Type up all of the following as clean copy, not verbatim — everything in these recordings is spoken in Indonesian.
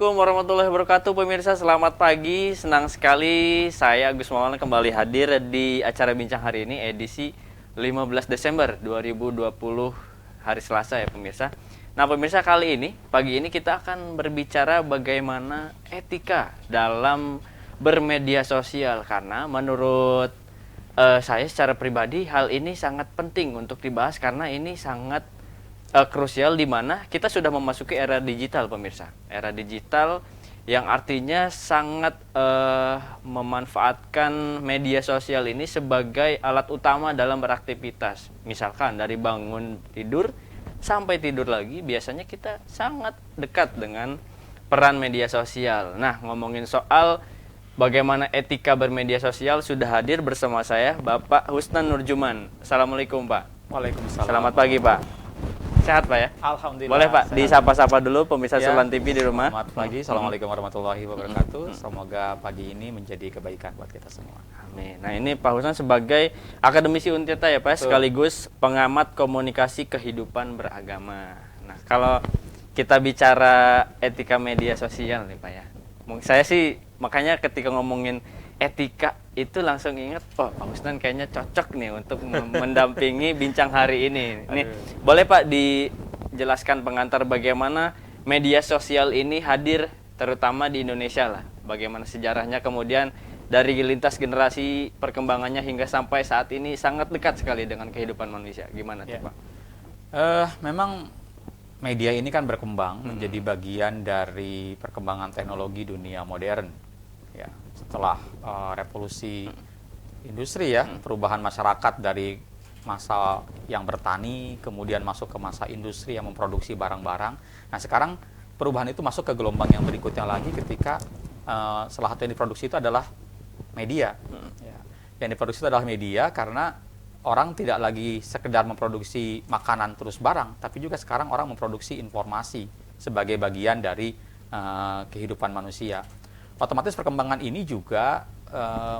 Assalamualaikum warahmatullahi wabarakatuh pemirsa, selamat pagi. Senang sekali saya Agus Maulana kembali hadir di acara Bincang hari ini edisi 15 Desember 2020 hari Selasa ya pemirsa. Nah pemirsa, kali ini, pagi ini kita akan berbicara bagaimana etika dalam bermedia sosial. Karena menurut saya secara pribadi hal ini sangat penting untuk dibahas karena ini sangat krusial di mana kita sudah memasuki era digital pemirsa. Era digital yang artinya sangat memanfaatkan media sosial ini sebagai alat utama dalam beraktivitas. Misalkan dari bangun tidur sampai tidur lagi biasanya kita sangat dekat dengan peran media sosial. Nah, ngomongin soal bagaimana etika bermedia sosial sudah hadir bersama saya Bapak Husnan Nurjuman. Assalamualaikum Pak. Waalaikumsalam. Selamat pagi Pak. Sehat Pak ya? Alhamdulillah. Boleh Pak, sehat. disapa-sapa dulu pemirsa Ya, Selan TV di rumah. Selamat pagi, Assalamualaikum warahmatullahi wabarakatuh. Semoga pagi ini menjadi kebaikan buat kita semua. Amin. Nah ini Pak Husnan sebagai akademisi Untirta ya Pak, sekaligus pengamat komunikasi kehidupan beragama. Nah kalau kita bicara etika media sosial nih Pak ya, saya sih makanya ketika ngomongin etika itu langsung ingat, oh Pak Husnan kayaknya cocok nih untuk mendampingi bincang hari ini. Nih, boleh Pak dijelaskan pengantar bagaimana media sosial ini hadir terutama di Indonesia lah. Bagaimana sejarahnya, kemudian dari lintas generasi perkembangannya hingga sampai saat ini sangat dekat sekali dengan kehidupan manusia. Gimana tuh Pak? Memang media ini kan berkembang menjadi bagian dari perkembangan teknologi dunia modern. Ya, setelah revolusi industri ya, perubahan masyarakat dari masa yang bertani, kemudian masuk ke masa industri yang memproduksi barang-barang. Nah sekarang perubahan itu masuk ke gelombang yang berikutnya lagi ketika salah satu yang diproduksi itu adalah media. Ya. Yang diproduksi itu adalah media karena orang tidak lagi sekedar memproduksi makanan terus barang, tapi juga sekarang orang memproduksi informasi sebagai bagian dari kehidupan manusia. Otomatis perkembangan ini juga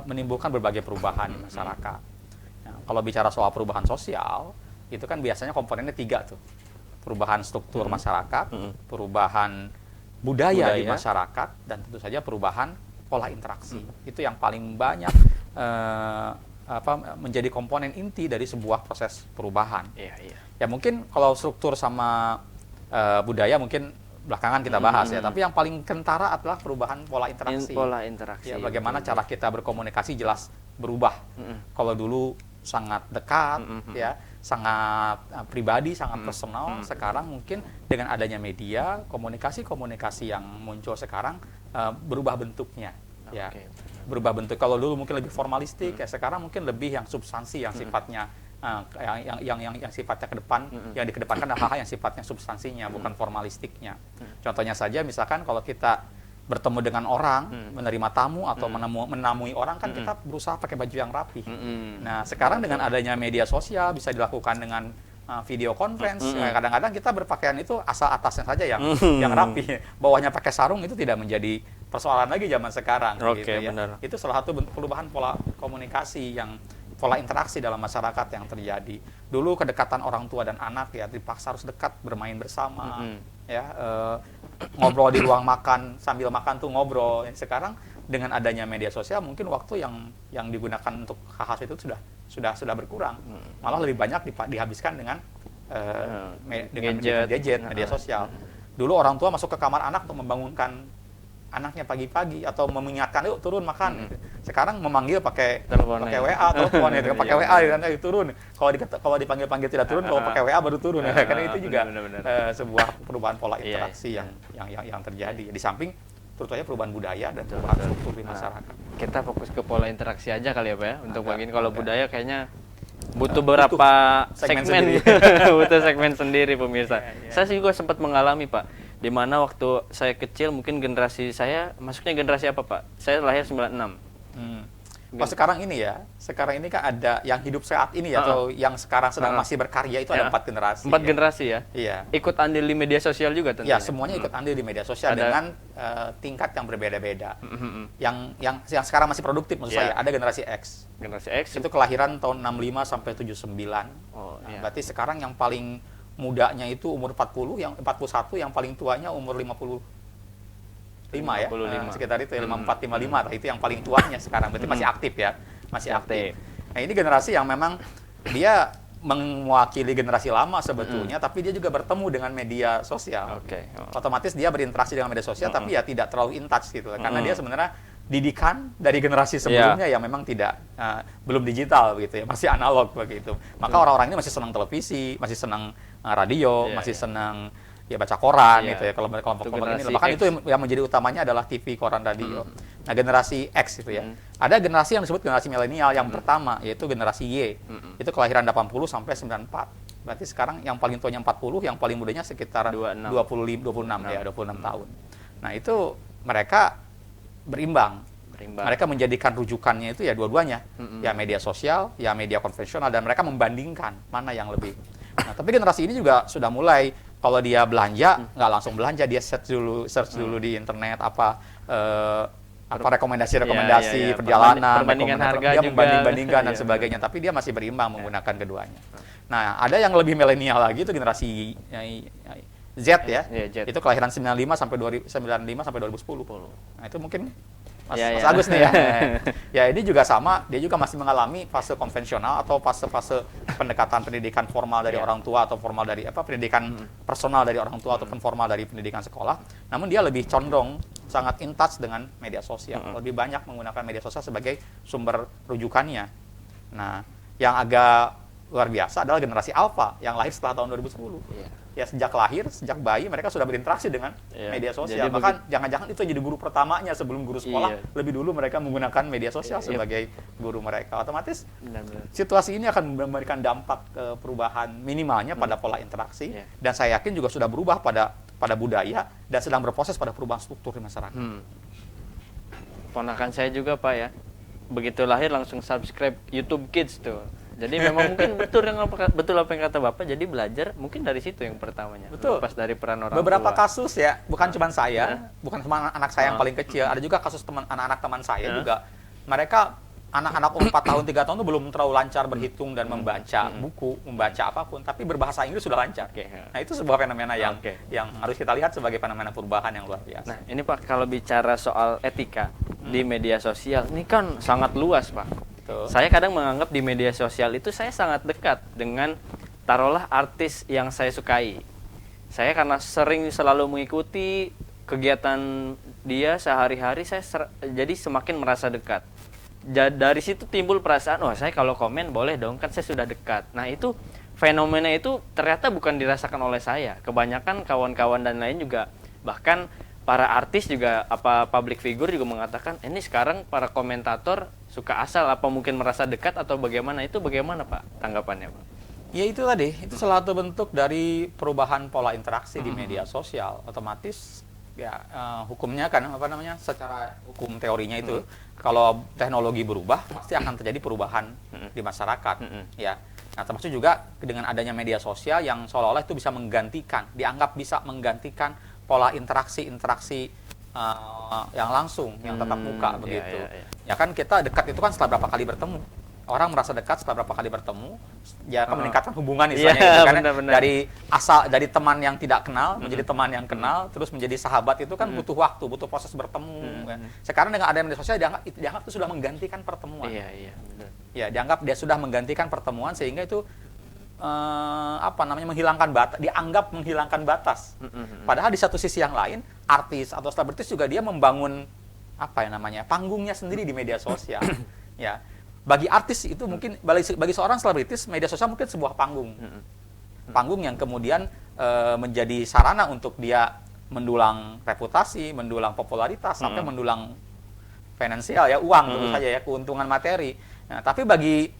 menimbulkan berbagai perubahan di masyarakat. Nah, kalau bicara soal perubahan sosial, itu kan biasanya komponennya 3 tuh. Perubahan struktur masyarakat, perubahan budaya di masyarakat, dan tentu saja perubahan pola interaksi. Itu yang paling banyak menjadi komponen inti dari sebuah proses perubahan. Ya mungkin kalau struktur sama budaya mungkin belakangan kita bahas ya, tapi yang paling kentara adalah perubahan pola interaksi. Pola interaksi. Ya, bagaimana cara kita berkomunikasi jelas berubah. Kalau dulu sangat dekat, ya, sangat pribadi, sangat personal. Sekarang mungkin dengan adanya media, komunikasi yang muncul sekarang berubah bentuknya. Ya, berubah bentuk. Kalau dulu mungkin lebih formalistik, ya sekarang mungkin lebih yang substansi, yang sifatnya yang sifatnya ke depan, yang dikedepankan adalah hal-hal yang sifatnya substansinya, bukan formalistiknya. Contohnya saja, misalkan kalau kita bertemu dengan orang, menerima tamu atau menamui orang, kan kita berusaha pakai baju yang rapi. Nah, sekarang dengan adanya media sosial bisa dilakukan dengan video conference. Kadang-kadang kita berpakaian itu asal atasnya saja yang rapi, bawahnya pakai sarung, itu tidak menjadi persoalan lagi zaman sekarang. Gitu, ya. Itu salah satu perubahan pola komunikasi pola interaksi dalam masyarakat yang terjadi. Dulu kedekatan orang tua dan anak ya dipaksa harus dekat, bermain bersama, ya ngobrol di ruang makan, sambil makan tuh ngobrol. Sekarang dengan adanya media sosial mungkin waktu yang digunakan untuk hal-hal itu sudah berkurang. Malah lebih banyak dihabiskan dengan gadget, media sosial. Dulu orang tua masuk ke kamar anak untuk membangunkan anaknya pagi-pagi atau mengingatkan, yuk turun makan. Sekarang memanggil pakai WA, telepon ya, pakai WA dan turun. Kalau dipanggil tidak turun, kalau pakai WA baru turun. Karena itu juga sebuah perubahan pola interaksi yang terjadi. Di samping terutama perubahan budaya dan perubahan struktur di masyarakat. Kita fokus ke pola interaksi aja kali ya Pak ya. Untuk bagian kalau budaya kayaknya butuh beberapa segmen butuh segmen sendiri pemirsa. Saya juga sempat mengalami Pak, di mana waktu saya kecil, mungkin generasi saya, masuknya generasi apa Pak? Saya lahir 96. Sekarang ini kan ada yang hidup saat ini ya, atau yang sekarang sedang masih berkarya itu ada 4 generasi. 4 generasi ya? Iya. Ikut andil di media sosial juga tentunya? Ya, semuanya ikut andil di media sosial dengan tingkat yang berbeda-beda. Yang sekarang masih produktif maksud saya, ada generasi X. Generasi X? Itu kelahiran tahun 65 sampai 79. Berarti sekarang yang paling mudanya itu umur 40, yang 41, yang paling tuanya umur 51 ya, 55. sekitar itu ya, 54, 55, itu yang paling tuanya sekarang, berarti masih aktif ya, masih aktif. Nah ini generasi yang memang dia mewakili generasi lama sebetulnya, tapi dia juga bertemu dengan media sosial. Otomatis dia berinteraksi dengan media sosial, tapi ya tidak terlalu in touch gitu, karena dia sebenarnya didikan dari generasi sebelumnya yang memang tidak belum digital begitu ya, masih analog begitu. Maka orang-orang ini masih senang televisi, masih senang radio, masih senang ya baca koran gitu ya. Kalau kelompok-kelompok ini bahkan itu yang menjadi utamanya adalah TV, koran, radio. Nah, generasi X itu ya. Ada generasi yang disebut generasi milenial yang pertama, yaitu generasi Y. Itu kelahiran 80 sampai 94. Berarti sekarang yang paling tuanya 40, yang paling mudanya sekitar 26 ya, 26 tahun. Nah, itu mereka berimbang. Mereka menjadikan rujukannya itu ya dua-duanya. Ya media sosial, ya media konvensional, dan mereka membandingkan mana yang lebih. Nah, tapi generasi ini juga sudah mulai, kalau dia belanja, nggak langsung belanja, dia search dulu di internet apa rekomendasi perjalanan, perbandingan harga dia juga, membanding-bandingkan dan sebagainya. Tapi dia masih berimbang menggunakan keduanya. Nah, ada yang lebih milenial lagi, itu generasi Z ya. Itu kelahiran 95 sampai 2010. Nah, itu mungkin Mas Agus nih ya. Ya, ini juga sama, dia juga masih mengalami fase konvensional atau fase-fase pendekatan pendidikan formal dari orang tua, atau formal dari pendidikan personal dari orang tua, ataupun formal dari pendidikan sekolah. Namun dia lebih condong sangat in touch dengan media sosial, lebih banyak menggunakan media sosial sebagai sumber rujukannya. Nah, yang agak luar biasa adalah generasi Alpha yang lahir setelah tahun 2010. Ya, sejak lahir, sejak bayi mereka sudah berinteraksi dengan media sosial. Bahkan jangan-jangan itu jadi guru pertamanya sebelum guru sekolah. Lebih dulu mereka menggunakan media sosial sebagai guru mereka. Otomatis situasi ini akan memberikan dampak perubahan minimalnya pada pola interaksi, dan saya yakin juga sudah berubah pada budaya, dan sedang berproses pada perubahan struktur di masyarakat. Ponakan saya juga Pak ya, begitu lahir langsung subscribe YouTube Kids tuh. Jadi memang mungkin betul apa yang kata Bapak, jadi belajar mungkin dari situ yang pertamanya. Betul. Pas dari peran orang Beberapa tua. kasus ya, bukan cuma saya, bukan cuma anak saya yang paling kecil, ada juga kasus anak-anak teman saya juga. Mereka anak-anak 4 tahun, 3 tahun itu belum terlalu lancar berhitung dan membaca buku, membaca apapun, tapi berbahasa Inggris sudah lancar. Nah, itu sebuah fenomena yang harus kita lihat sebagai fenomena perubahan yang luar biasa. Nah, ini Pak, kalau bicara soal etika di media sosial, ini kan sangat luas Pak. Saya kadang menganggap di media sosial itu saya sangat dekat dengan, taruhlah, artis yang saya sukai. Saya karena sering selalu mengikuti kegiatan dia sehari-hari, saya jadi semakin merasa dekat. Dari situ timbul perasaan, saya kalau komen boleh dong, kan saya sudah dekat. Nah, itu fenomena itu ternyata bukan dirasakan oleh saya. Kebanyakan kawan-kawan dan lain juga, bahkan para artis juga, public figure juga mengatakan, ini sekarang para komentator suka asal, apa mungkin merasa dekat atau bagaimana. Itu bagaimana Pak tanggapannya Pak? Ya itu tadi, itu salah satu bentuk dari perubahan pola interaksi di media sosial. Otomatis ya hukumnya kan secara hukum teorinya itu kalau teknologi berubah pasti akan terjadi perubahan di masyarakat. Ya. Nah, termasuk juga dengan adanya media sosial yang seolah-olah itu bisa dianggap bisa menggantikan pola interaksi yang langsung, yang tatap muka begitu. Ya kan kita dekat itu kan setelah berapa kali bertemu. Orang merasa dekat setelah berapa kali bertemu, ya akan meningkatkan hubungan istilahnya gitu kan. Dari teman yang tidak kenal menjadi teman yang kenal, terus menjadi sahabat, itu kan butuh waktu, butuh proses bertemu. Ya. Sekarang dengan adanya media sosial dianggap itu sudah menggantikan pertemuan. Benar. Ya, dianggap dia sudah menggantikan pertemuan, sehingga itu dianggap menghilangkan batas. Padahal di satu sisi yang lain, artis atau selebritis juga dia membangun panggungnya sendiri di media sosial. Ya, bagi artis itu mungkin, bagi seorang selebritis, media sosial mungkin sebuah panggung. Panggung yang kemudian menjadi sarana untuk dia mendulang reputasi, mendulang popularitas, sampai mendulang finansial ya, uang tentu saja ya, keuntungan materi. Nah, tapi bagi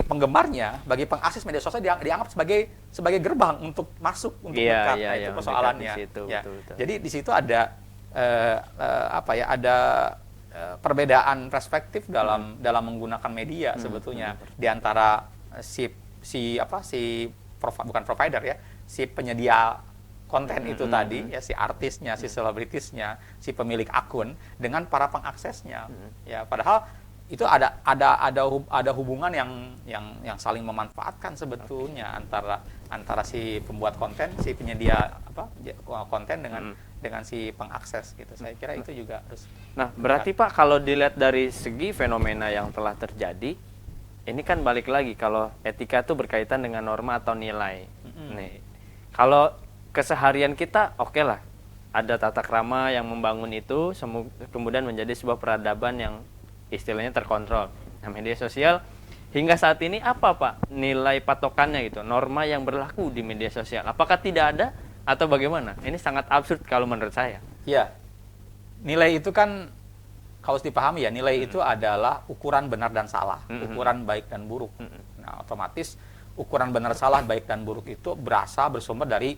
penggemarnya, bagi pengakses media sosial dianggap sebagai gerbang untuk masuk, untuk dekat. Nah, itu persoalannya. Betul. Jadi di situ ada perbedaan perspektif dalam menggunakan media sebetulnya di antara bukan provider ya, si penyedia konten itu tadi ya, si artisnya, si selebritisnya, si pemilik akun dengan para pengaksesnya. Ya, padahal itu ada hubungan yang saling memanfaatkan sebetulnya antara si pembuat konten, si penyedia konten dengan si pengakses gitu. Saya kira itu juga harus. Nah, berarti Pak, kalau dilihat dari segi fenomena yang telah terjadi, ini kan balik lagi kalau etika itu berkaitan dengan norma atau nilai. Nih, kalau keseharian kita oke lah, ada tata krama yang membangun itu, kemudian menjadi sebuah peradaban yang istilahnya terkontrol. Nah, media sosial hingga saat ini apa Pak nilai patokannya gitu, norma yang berlaku di media sosial? Apakah tidak ada atau bagaimana? Ini sangat absurd kalau menurut saya. Ya, nilai itu kan kalau dipahami ya, nilai itu adalah ukuran benar dan salah, ukuran baik dan buruk. Nah, otomatis ukuran benar salah, baik dan buruk itu bersumber dari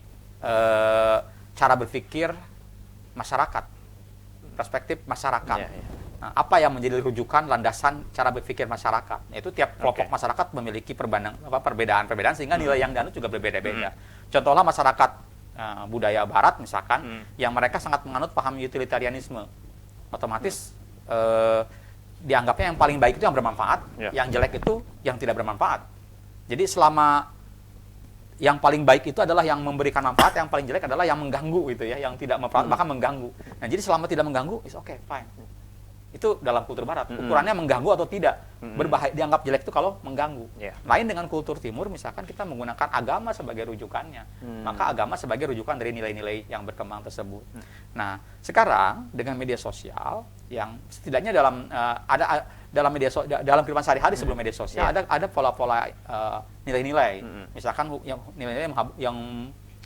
cara berpikir masyarakat, perspektif masyarakat. Nah, apa yang menjadi rujukan landasan cara berpikir masyarakat? Yaitu tiap kelompok masyarakat memiliki perbedaan-perbedaan sehingga nilai yang dianut juga berbeda-beda. Contohnya masyarakat budaya Barat misalkan, yang mereka sangat menganut paham utilitarianisme, otomatis dianggapnya yang paling baik itu yang bermanfaat, yang jelek itu yang tidak bermanfaat. Jadi selama yang paling baik itu adalah yang memberikan manfaat, yang paling jelek adalah yang mengganggu gitu ya, yang tidak bahkan mengganggu. Nah, jadi selama tidak mengganggu, is okay, fine. Itu dalam kultur Barat. Ukurannya mengganggu atau tidak. Berbahaya, dianggap jelek itu kalau mengganggu. Lain dengan kultur Timur, misalkan kita menggunakan agama sebagai rujukannya. Maka agama sebagai rujukan dari nilai-nilai yang berkembang tersebut. Nah, sekarang dengan media sosial yang setidaknya dalam dalam kehidupan sehari-hari sebelum media sosial ada pola-pola nilai-nilai. Misalkan nilai-nilai yang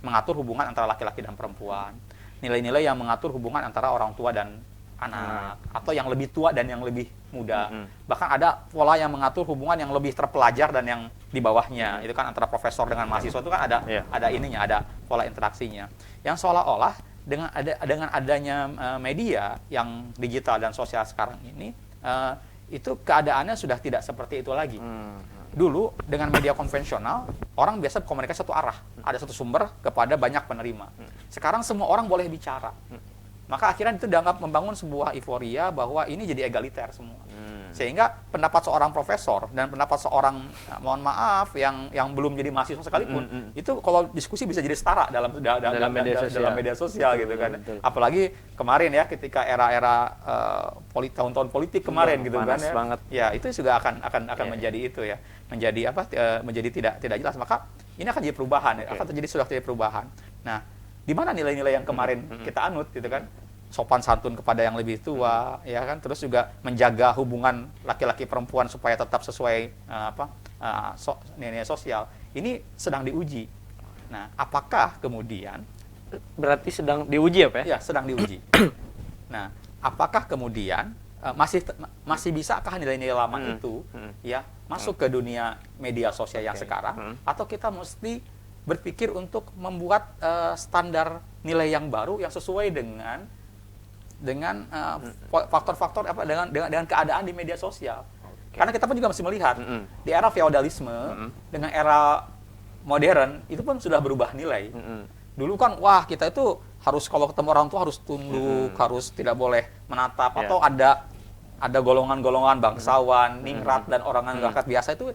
mengatur hubungan antara laki-laki dan perempuan. Nilai-nilai yang mengatur hubungan antara orang tua dan anak, atau yang lebih tua dan yang lebih muda. Bahkan ada pola yang mengatur hubungan yang lebih terpelajar dan yang di bawahnya. Itu kan antara profesor dengan mahasiswa itu kan ada ininya, ada pola interaksinya. Yang seolah-olah dengan adanya media yang digital dan sosial sekarang ini, itu keadaannya sudah tidak seperti itu lagi. Dulu dengan media konvensional, orang biasa komunikasi satu arah, ada satu sumber kepada banyak penerima. Sekarang semua orang boleh bicara. Maka akhirnya itu dianggap membangun sebuah euforia bahwa ini jadi egaliter semua. Sehingga pendapat seorang profesor dan pendapat seorang, mohon maaf, yang belum jadi mahasiswa sekalipun, itu kalau diskusi bisa jadi setara dalam media sosial gitu kan. Apalagi kemarin ya, ketika era-era tahun-tahun politik kemarin gitu kan ya. Banget. Ya, itu juga akan menjadi itu ya. Menjadi tidak jelas. Maka ini akan jadi perubahan, sudah terjadi perubahan. Nah, di mana nilai-nilai yang kemarin kita anut gitu kan, sopan santun kepada yang lebih tua, ya kan, terus juga menjaga hubungan laki-laki perempuan supaya tetap sesuai nilai sosial, ini sedang diuji. Nah, apakah kemudian berarti sedang diuji apa ya? Ya, sedang diuji. Nah, apakah kemudian masih bisakah nilai-nilai lama itu ya masuk ke dunia media sosial yang sekarang, atau kita mesti berpikir untuk membuat standar nilai yang baru yang sesuai dengan faktor-faktor dengan keadaan di media sosial. Karena kita pun juga mesti melihat di era feodalisme dengan era modern itu pun sudah berubah nilai. Dulu kan kita itu harus kalau ketemu orang tua harus tunduk, harus tidak boleh menatap, atau ada golongan-golongan bangsawan, ningrat dan orang rakyat biasa itu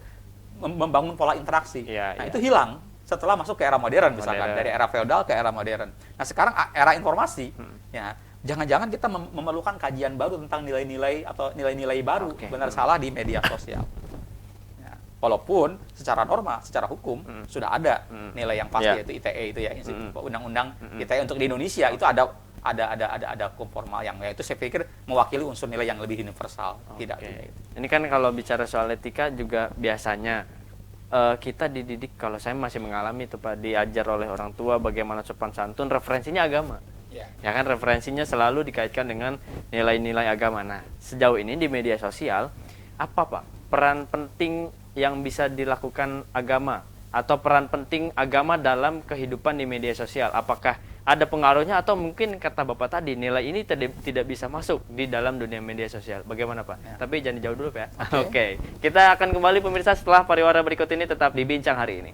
membangun pola interaksi. Itu hilang setelah masuk ke era modern misalkan, dari era feodal ke era modern. Nah, sekarang era informasi, ya jangan-jangan kita memerlukan kajian baru tentang nilai-nilai atau nilai-nilai baru benar salah di media sosial. Ya, walaupun secara norma, secara hukum sudah ada nilai yang pasti, yaitu ITE itu ya, undang-undang ITE untuk di Indonesia itu ada hukum formal yang itu saya pikir mewakili unsur nilai yang lebih universal. Tidak. Ini kan kalau bicara soal etika juga biasanya kita dididik, kalau saya masih mengalami itu Pak, diajar oleh orang tua bagaimana sopan santun, referensinya agama. Ya kan, referensinya selalu dikaitkan dengan nilai-nilai agama. Nah, sejauh ini di media sosial, apa Pak peran penting yang bisa dilakukan agama, atau peran penting agama dalam kehidupan di media sosial? Apakah ada pengaruhnya, atau mungkin kata Bapak tadi nilai ini tidak bisa masuk di dalam dunia media sosial? Bagaimana Pak? Tapi jangan jauh dulu Pak ya. Oke. Kita akan kembali pemirsa setelah pariwara berikut ini, tetap di Bincang Hari Ini.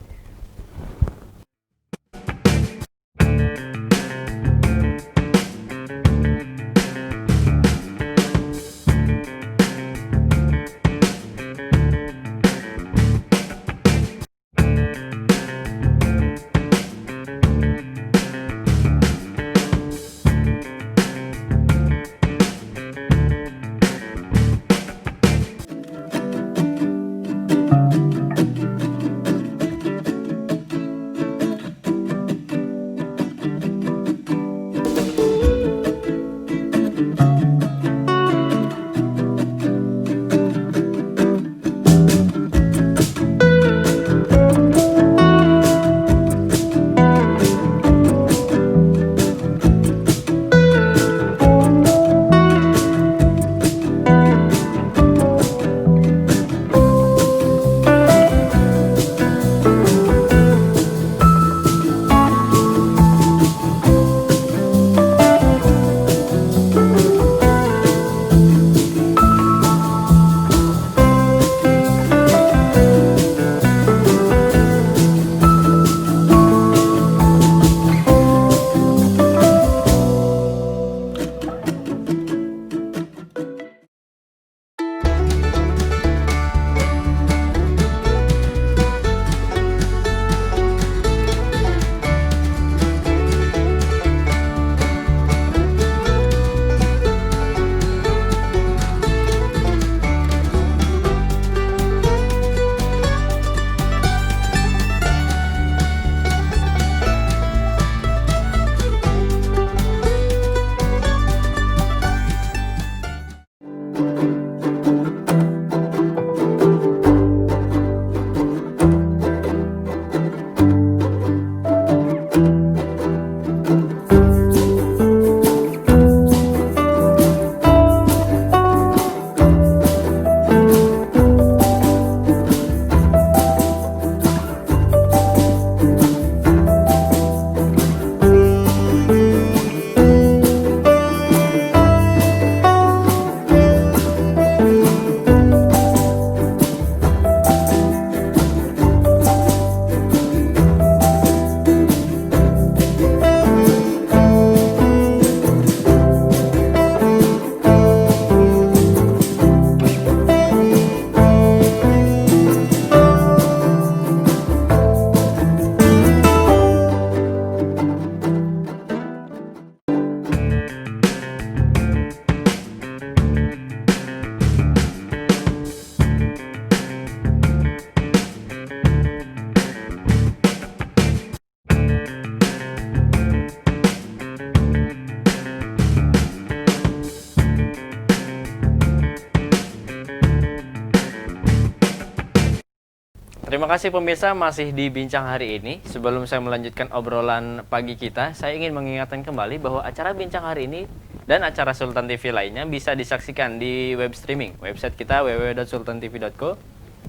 terima kasih pemirsa masih di Bincang hari ini. Sebelum saya melanjutkan obrolan pagi kita, saya ingin mengingatkan kembali bahwa acara Bincang hari ini dan acara Sultan TV lainnya bisa disaksikan di web streaming. Website kita www.sultantv.co,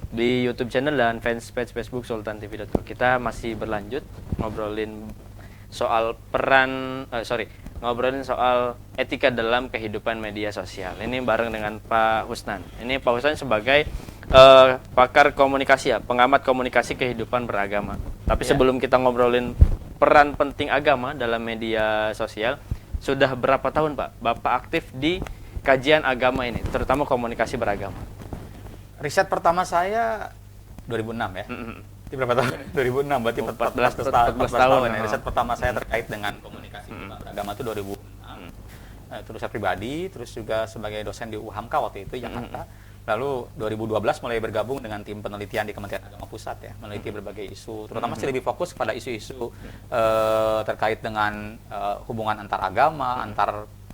di YouTube channel dan fanspage Facebook sultantv.co. Kita masih berlanjut ngobrolin soal ngobrolin soal etika dalam kehidupan media sosial. Ini bareng dengan Pak Husnan. Ini Pak Husnan sebagai pakar komunikasi ya, pengamat komunikasi kehidupan beragama. Tapi sebelum kita ngobrolin peran penting agama dalam media sosial, sudah berapa tahun Pak Bapak aktif di kajian agama ini, terutama komunikasi beragama? Riset pertama saya 2006 ya. Itu berapa tahun? 2006, berarti 14 tahun ya. Riset pertama saya terkait dengan komunikasi beragama itu 2006. Terus saya pribadi, terus juga sebagai dosen di UHAMKA waktu itu, Jakarta. Lalu 2012 mulai bergabung dengan tim penelitian di Kementerian Agama Pusat ya, meneliti berbagai isu, terutama sih lebih fokus pada isu-isu terkait dengan hubungan antar agama,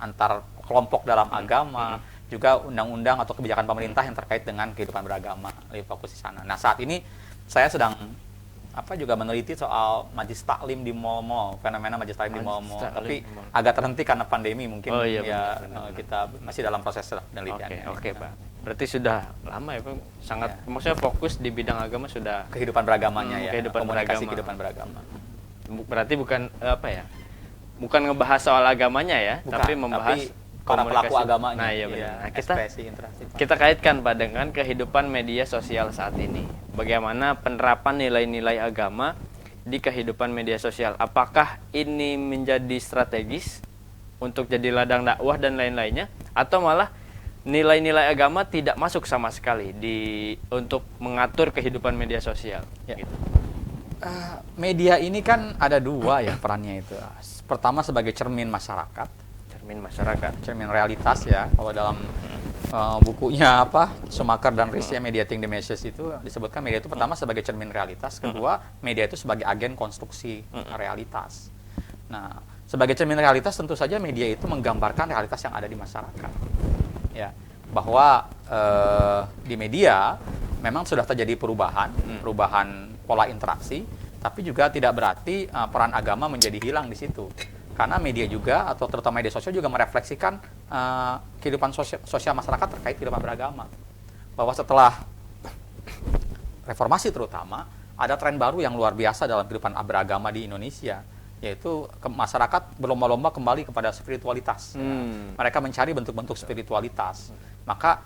antar kelompok dalam agama, juga undang-undang atau kebijakan pemerintah yang terkait dengan kehidupan beragama, lebih fokus di sana. Nah, saat ini saya sedang juga meneliti soal majlis taklim di mall-mall, fenomena majlis taklim di mall-mall, tapi agak terhenti karena pandemi mungkin. Benar. Kita masih dalam proses penelitian. Oke, Pak. Berarti sudah lama ya Pak, sangat maksudnya fokus di bidang agama sudah. Kehidupan beragamanya komunikasi kehidupan beragama. Berarti bukan bukan ngebahas soal agamanya ya, tapi membahas para pelaku agamanya. Nah, iya benar. Nah, kita kaitkan Pak dengan kehidupan media sosial saat ini. Bagaimana penerapan nilai-nilai agama di kehidupan media sosial? Apakah ini menjadi strategis untuk jadi ladang dakwah dan lain-lainnya, atau malah nilai-nilai agama tidak masuk sama sekali untuk mengatur kehidupan media sosial? Ya. Gitu. Media ini kan ada dua ya perannya itu. Pertama sebagai cermin masyarakat, cermin realitas ya. Kalau dalam bukunya Schumacher dan Riesya Mediating the Message itu disebutkan media itu pertama sebagai cermin realitas, kedua media itu sebagai agen konstruksi realitas. Nah, sebagai cermin realitas tentu saja media itu menggambarkan realitas yang ada di masyarakat. Ya, bahwa di media memang sudah terjadi perubahan pola interaksi, tapi juga tidak berarti peran agama menjadi hilang di situ. Karena media juga, atau terutama media sosial juga merefleksikan kehidupan sosial masyarakat terkait kehidupan beragama. Bahwa setelah reformasi terutama, ada tren baru yang luar biasa dalam kehidupan beragama di Indonesia, yaitu masyarakat berlomba-lomba kembali kepada spiritualitas. Mereka mencari bentuk-bentuk spiritualitas. Maka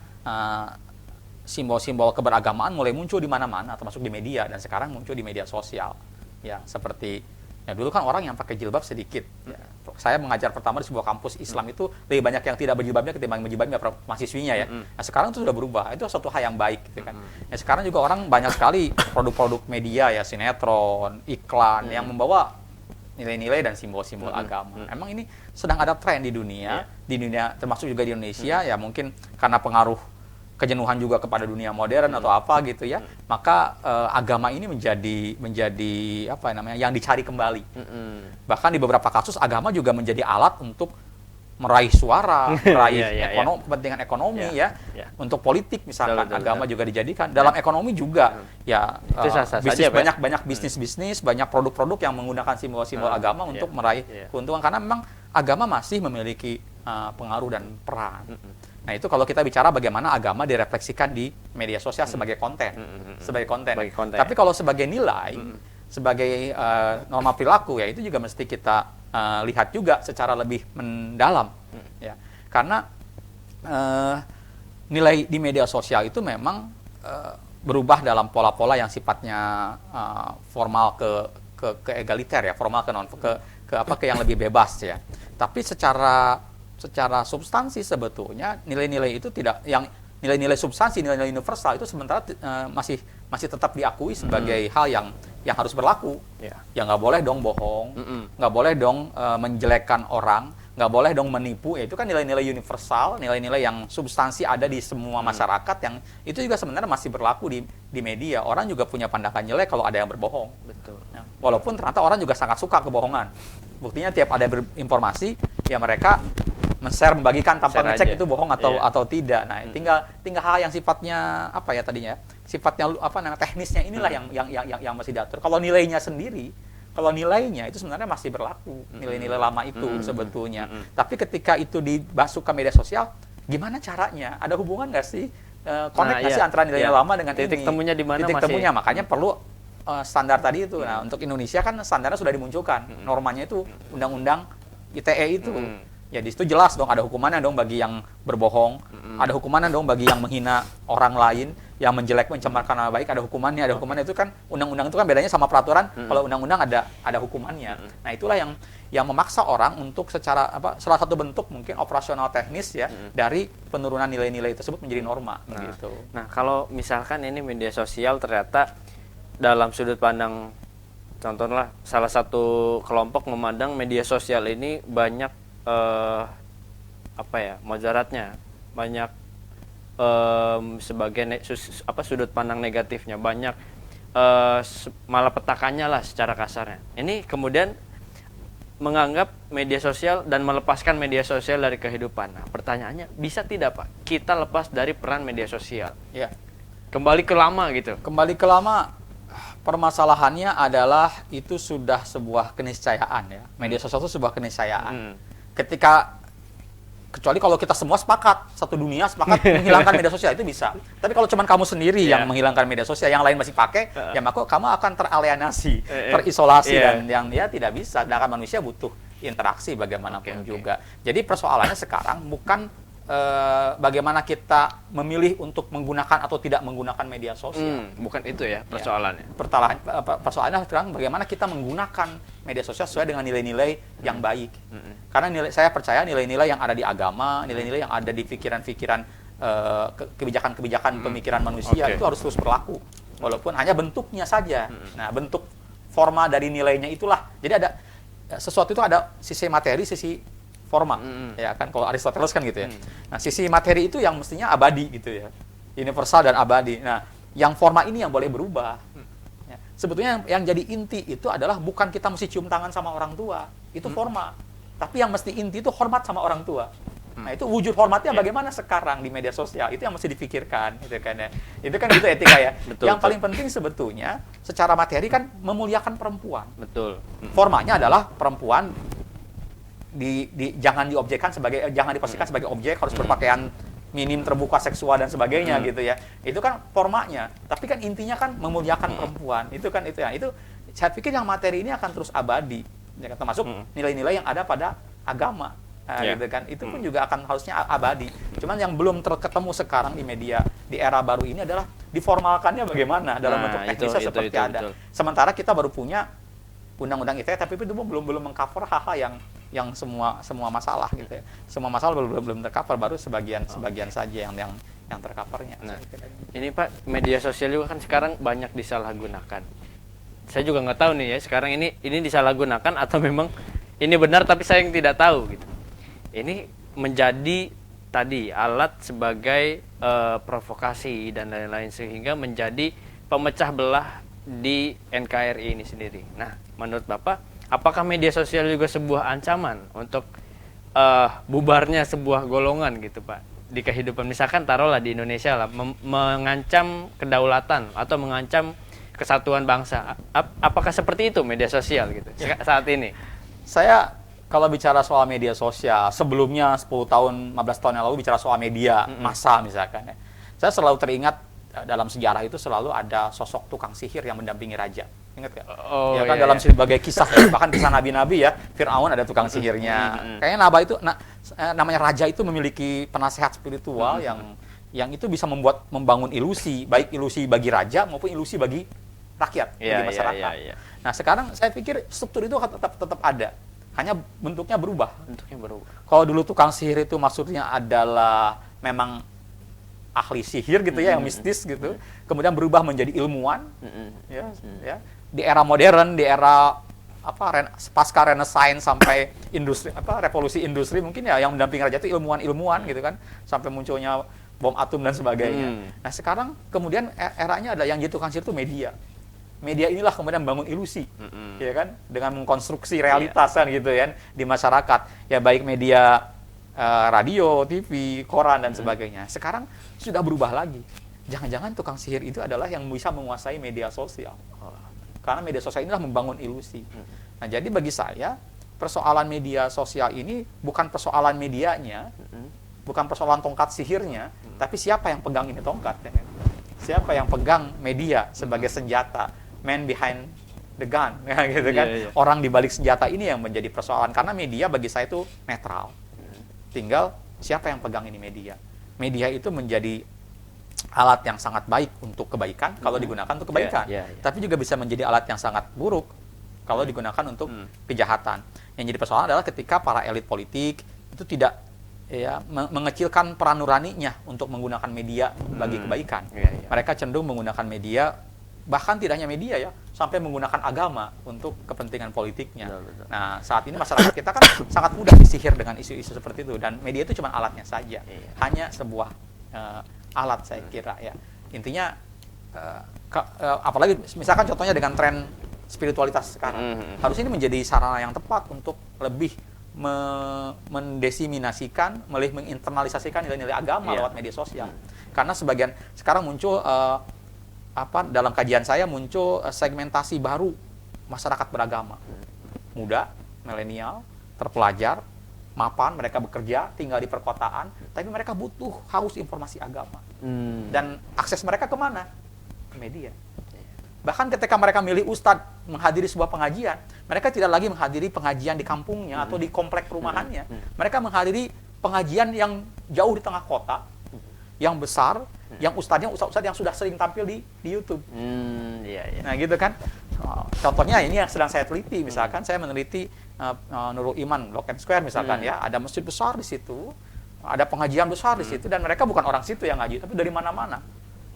simbol-simbol keberagamaan mulai muncul di mana-mana, termasuk di media, dan sekarang muncul di media sosial. Ya, seperti dulu kan orang yang pakai jilbab sedikit. Ya. Saya mengajar pertama di sebuah kampus Islam itu lebih banyak yang tidak berjilbabnya ketimbang berjilbabnya mahasiswinya ya. Nah, sekarang itu sudah berubah. Itu suatu hal yang baik gitu kan. Ya, sekarang juga orang banyak sekali produk-produk media ya, sinetron, iklan yang membawa nilai-nilai dan simbol-simbol agama. Emang ini sedang ada tren di dunia termasuk juga di Indonesia ya, mungkin karena pengaruh kejenuhan juga kepada dunia modern atau apa gitu ya. Maka agama ini menjadi yang dicari kembali. Bahkan di beberapa kasus agama juga menjadi alat untuk meraih suara, meraih kepentingan ekonomi untuk politik misalkan. Agama juga dijadikan dalam ekonomi juga banyak bisnis banyak produk-produk yang menggunakan simbol-simbol agama untuk meraih keuntungan, karena memang agama masih memiliki pengaruh dan peran. Nah, itu kalau kita bicara bagaimana agama direfleksikan di media sosial sebagai konten. Tapi kalau sebagai nilai, sebagai norma perilaku ya, itu juga mesti kita lihat juga secara lebih mendalam ya. Karena nilai di media sosial itu memang berubah dalam pola-pola yang sifatnya formal ke egaliter ya, formal ke yang lebih bebas ya. Tapi secara substansi sebetulnya nilai-nilai itu tidak, yang nilai-nilai substansi, nilai-nilai universal itu sementara masih tetap diakui sebagai hal yang harus berlaku. Ya nggak boleh dong bohong, nggak boleh dong menjelekkan orang, nggak boleh dong menipu. Itu kan nilai-nilai universal, nilai-nilai yang substansi ada di semua masyarakat, yang itu juga sebenarnya masih berlaku di media. Orang juga punya pandangan jelek kalau ada yang berbohong. Betul. Ya, walaupun ternyata orang juga sangat suka kebohongan. Buktinya tiap ada informasi, ya mereka men-share, membagikan tanpa Share ngecek aja. itu bohong atau Iya. atau tidak. Nah, tinggal hal yang sifatnya apa ya tadinya? Sifatnya apa namanya teknisnya inilah yang mesti diatur. Kalau nilainya sendiri, kalau nilainya itu sebenarnya masih berlaku, nilai-nilai lama itu sebetulnya. Tapi ketika itu dimasuk ke media sosial, gimana caranya? Ada hubungan nggak sih? Connect nggak sih antara nilai lama dengan titik ini? temunya di mana Titik masih temunya, makanya perlu standar tadi itu. Nah, untuk Indonesia kan standarnya sudah dimunculkan. Normanya itu Undang-Undang ITE itu. Ya di situ jelas dong ada hukumannya dong bagi yang berbohong, ada hukumannya dong bagi yang menghina orang lain, yang menjelek mencemarkan nama baik, ada hukumannya. Ada hukumannya itu kan undang-undang itu kan bedanya sama peraturan. Kalau undang-undang ada hukumannya. Nah, itulah yang memaksa orang untuk secara salah satu bentuk mungkin operasional teknis ya dari penurunan nilai-nilai tersebut menjadi norma gitu. Nah, kalau misalkan ini media sosial ternyata dalam sudut pandang, contohnya salah satu kelompok memandang media sosial ini banyak mudaratnya, banyak sebagai sudut pandang negatifnya, banyak malapetakannya lah secara kasarnya. Ini kemudian menganggap media sosial dan melepaskan media sosial dari kehidupan. Nah, pertanyaannya, bisa tidak Pak kita lepas dari peran media sosial? Ya. Kembali ke lama gitu. Kembali ke lama, permasalahannya adalah itu sudah sebuah keniscayaan ya. Media sosial itu sebuah keniscayaan. Kecuali kalau kita semua sepakat, satu dunia sepakat menghilangkan media sosial, itu bisa. Tapi kalau cuma kamu sendiri yang menghilangkan media sosial, yang lain masih pakai, ya maka kamu akan teralienasi, terisolasi, dan yang tidak bisa. Sedangkan manusia butuh interaksi bagaimanapun juga. Jadi persoalannya sekarang bukan bagaimana kita memilih untuk menggunakan atau tidak menggunakan media sosial. Bukan itu ya persoalannya. Persoalannya sekarang bagaimana kita menggunakan media sosial sesuai dengan nilai-nilai yang baik. Karena saya percaya nilai-nilai yang ada di agama, nilai-nilai yang ada di pikiran-pikiran, kebijakan-kebijakan pemikiran manusia itu harus terus berlaku. Walaupun hanya bentuknya saja. Nah, bentuk forma dari nilainya itulah. Jadi ada sesuatu itu ada sisi materi, sisi forma, ya kan, kalau Aristoteles kan gitu ya. Nah, sisi materi itu yang mestinya abadi gitu ya, universal dan abadi. Nah, yang forma ini yang boleh berubah. Ya. Sebetulnya yang jadi inti itu adalah bukan kita mesti cium tangan sama orang tua, itu forma. Tapi yang mesti inti itu hormat sama orang tua. Nah, itu wujud hormatnya bagaimana sekarang di media sosial, itu yang mesti dipikirkan, gitu kan ya. Itu kan gitu etika ya. Yang paling penting sebetulnya secara materi kan memuliakan perempuan. Betul. Formanya adalah perempuan jangan diobjekkan jangan dipastikan sebagai objek, harus berpakaian minim, terbuka, seksual dan sebagainya gitu ya. Itu kan formanya, tapi kan intinya kan memuliakan perempuan. Itu saya pikir yang materi ini akan terus abadi. Ya, termasuk nilai-nilai yang ada pada agama. Gitu kan. Itu pun juga akan harusnya abadi. Cuman yang belum ketemu sekarang di media di era baru ini adalah diformalkannya bagaimana dalam bentuk teknisnya seperti ada. Betul. Sementara kita baru punya undang-undang ITE, tapi itu belum mengcover hal-hal yang semua masalah gitu ya. Semua masalah belum tercover, baru sebagian saja yang tercovernya. Nah, ini Pak, media sosial juga kan sekarang banyak disalahgunakan. Saya juga nggak tahu nih ya, sekarang ini disalahgunakan atau memang ini benar tapi saya yang tidak tahu gitu. Ini menjadi tadi alat sebagai provokasi dan lain-lain, sehingga menjadi pemecah belah di NKRI ini sendiri. Nah, menurut Bapak, apakah media sosial juga sebuah ancaman untuk bubarnya sebuah golongan gitu Pak di kehidupan, misalkan taruhlah di Indonesia lah, mengancam kedaulatan atau mengancam kesatuan bangsa? Apakah seperti itu media sosial gitu saat ini? Saya kalau bicara soal media sosial, sebelumnya 10 tahun, 15 tahun yang lalu bicara soal media massa misalkan ya, saya selalu teringat dalam sejarah itu selalu ada sosok tukang sihir yang mendampingi raja. Ingat nggak? Oh, ya kan, iya, dalam berbagai kisah, bahkan kisah nabi-nabi ya, Fir'aun ada tukang sihirnya. Kayaknya namanya raja itu memiliki penasehat spiritual yang itu bisa membangun ilusi, baik ilusi bagi raja maupun ilusi bagi rakyat, bagi masyarakat. Nah, sekarang saya pikir struktur itu akan tetap ada, hanya bentuknya berubah. Kalau dulu tukang sihir itu maksudnya adalah memang ahli sihir gitu ya, yang mistis gitu, kemudian berubah menjadi ilmuwan, ya. Di era modern, di era pasca Renaissance sampai industri revolusi industri, mungkin ya yang mendampingi raja itu ilmuwan gitu kan, sampai munculnya bom atom dan sebagainya. Nah, sekarang kemudian eranya ada yang jadi tukang sihir itu media. Media inilah kemudian membangun ilusi, ya kan, dengan mengkonstruksi realitas kan gitu ya di masyarakat. Ya baik media radio, TV, koran dan sebagainya. Sekarang sudah berubah lagi. Jangan-jangan tukang sihir itu adalah yang bisa menguasai media sosial. Karena media sosial inilah membangun ilusi. Nah, jadi bagi saya persoalan media sosial ini bukan persoalan medianya, bukan persoalan tongkat sihirnya, tapi siapa yang pegang ini tongkat. Siapa yang pegang media sebagai senjata, man behind the gun, gitu kan? Orang di balik senjata ini yang menjadi persoalan. Karena media bagi saya itu netral. Tinggal siapa yang pegang ini media. Media itu menjadi alat yang sangat baik untuk kebaikan kalau digunakan untuk kebaikan. Tapi juga bisa menjadi alat yang sangat buruk kalau digunakan untuk kejahatan. Yang jadi persoalan adalah ketika para elit politik itu tidak mengecilkan peran nuraninya untuk menggunakan media bagi kebaikan. Mereka cenderung menggunakan media, bahkan tidak hanya media ya, sampai menggunakan agama untuk kepentingan politiknya. Nah, saat ini masyarakat kita kan sangat mudah disihir dengan isu-isu seperti itu, dan media itu cuma alatnya saja, hanya sebuah alat saya kira ya. Intinya apalagi misalkan contohnya dengan tren spiritualitas sekarang, harusnya ini menjadi sarana yang tepat untuk lebih mendesiminasikan, menginternalisasikan nilai-nilai agama lewat media sosial. Karena sebagian sekarang muncul dalam kajian saya muncul segmentasi baru masyarakat beragama. Muda, milenial, terpelajar, mapan, mereka bekerja, tinggal di perkotaan, tapi mereka butuh haus informasi agama. Dan akses mereka kemana? Ke media. Bahkan ketika mereka milih ustadz menghadiri sebuah pengajian, mereka tidak lagi menghadiri pengajian di kampungnya atau di komplek perumahannya. Mereka menghadiri pengajian yang jauh di tengah kota, yang besar, yang ustadz yang sudah sering tampil di YouTube. Nah gitu kan. Contohnya ini yang sedang saya teliti. Misalkan saya meneliti Nurul Iman, Block M Square misalkan ya, ada masjid besar di situ, ada pengajian besar di situ, dan mereka bukan orang situ yang ngaji, tapi dari mana-mana